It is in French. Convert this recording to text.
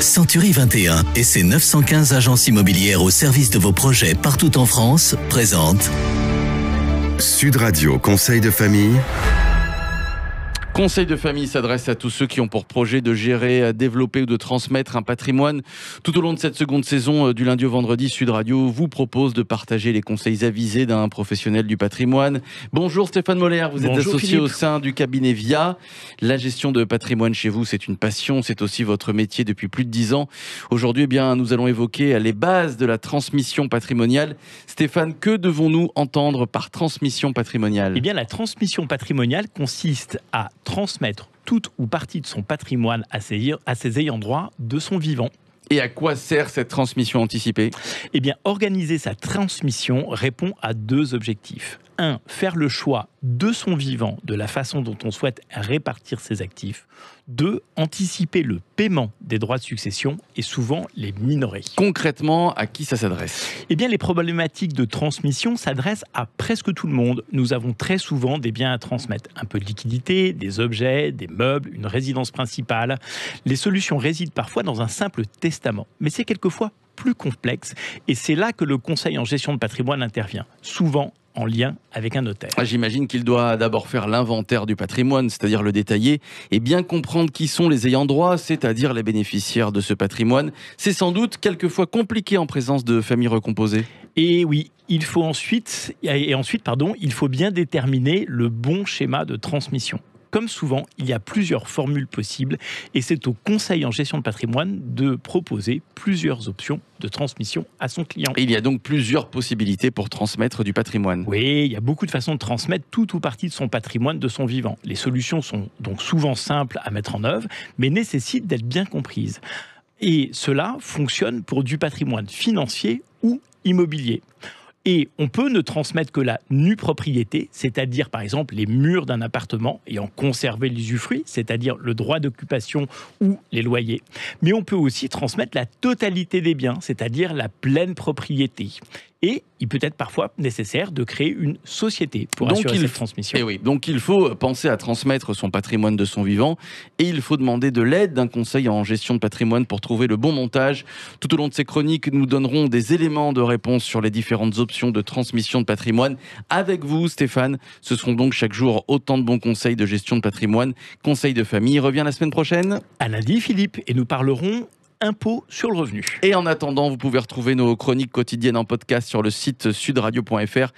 Century 21 et ses 915 agences immobilières au service de vos projets partout en France présentent Sud Radio Conseil de famille. Conseil de famille s'adresse à tous ceux qui ont pour projet de gérer, développer ou de transmettre un patrimoine. Tout au long de cette seconde saison, du lundi au vendredi, Sud Radio vous propose de partager les conseils avisés d'un professionnel du patrimoine. Bonjour Stéphane Moller, vous êtes associé Philippe. Au sein du cabinet VIA. La gestion de patrimoine chez vous, c'est une passion, c'est aussi votre métier depuis plus de 10 ans. Aujourd'hui, nous allons évoquer les bases de la transmission patrimoniale. Stéphane, que devons-nous entendre par transmission patrimoniale ? Eh bien, la transmission patrimoniale consiste à transmettre toute ou partie de son patrimoine à ses ayants droit de son vivant. Et à quoi sert cette transmission anticipée ? Eh bien, organiser sa transmission répond à deux objectifs. 1. Faire le choix de son vivant de la façon dont on souhaite répartir ses actifs. 2. Anticiper le paiement des droits de succession et souvent les minorer. Concrètement, à qui ça s'adresse ? Eh bien, les problématiques de transmission s'adressent à presque tout le monde. Nous avons très souvent des biens à transmettre. Un peu de liquidité, des objets, des meubles, une résidence principale. Les solutions résident parfois dans un simple testament. Mais c'est quelquefois plus complexe et c'est là que le conseil en gestion de patrimoine intervient. Souvent en lien avec un notaire. J'imagine qu'il doit d'abord faire l'inventaire du patrimoine, c'est-à-dire le détailler, et bien comprendre qui sont les ayants droit, c'est-à-dire les bénéficiaires de ce patrimoine. C'est sans doute quelquefois compliqué en présence de familles recomposées. Et oui, il faut ensuite, il faut bien déterminer le bon schéma de transmission. Comme souvent, il y a plusieurs formules possibles et c'est au conseil en gestion de patrimoine de proposer plusieurs options de transmission à son client. Et il y a donc plusieurs possibilités pour transmettre du patrimoine. Oui, il y a beaucoup de façons de transmettre tout ou partie de son patrimoine de son vivant. Les solutions sont donc souvent simples à mettre en œuvre, mais nécessitent d'être bien comprises. Et cela fonctionne pour du patrimoine financier ou immobilier. Et on peut ne transmettre que la nue propriété, c'est-à-dire par exemple les murs d'un appartement et en conserver l'usufruit, c'est-à-dire le droit d'occupation ou les loyers. Mais on peut aussi transmettre la totalité des biens, c'est-à-dire la pleine propriété. Et il peut être parfois nécessaire de créer une société pour assurer cette transmission. Et oui, donc il faut penser à transmettre son patrimoine de son vivant et il faut demander de l'aide d'un conseil en gestion de patrimoine pour trouver le bon montage. Tout au long de ces chroniques, nous donnerons des éléments de réponse sur les différentes options de transmission de patrimoine. Avec vous, Stéphane, ce seront donc chaque jour autant de bons conseils de gestion de patrimoine. Conseil de famille revient la semaine prochaine. À lundi, Philippe, et nous parlerons impôt sur le revenu. Et en attendant, vous pouvez retrouver nos chroniques quotidiennes en podcast sur le site sudradio.fr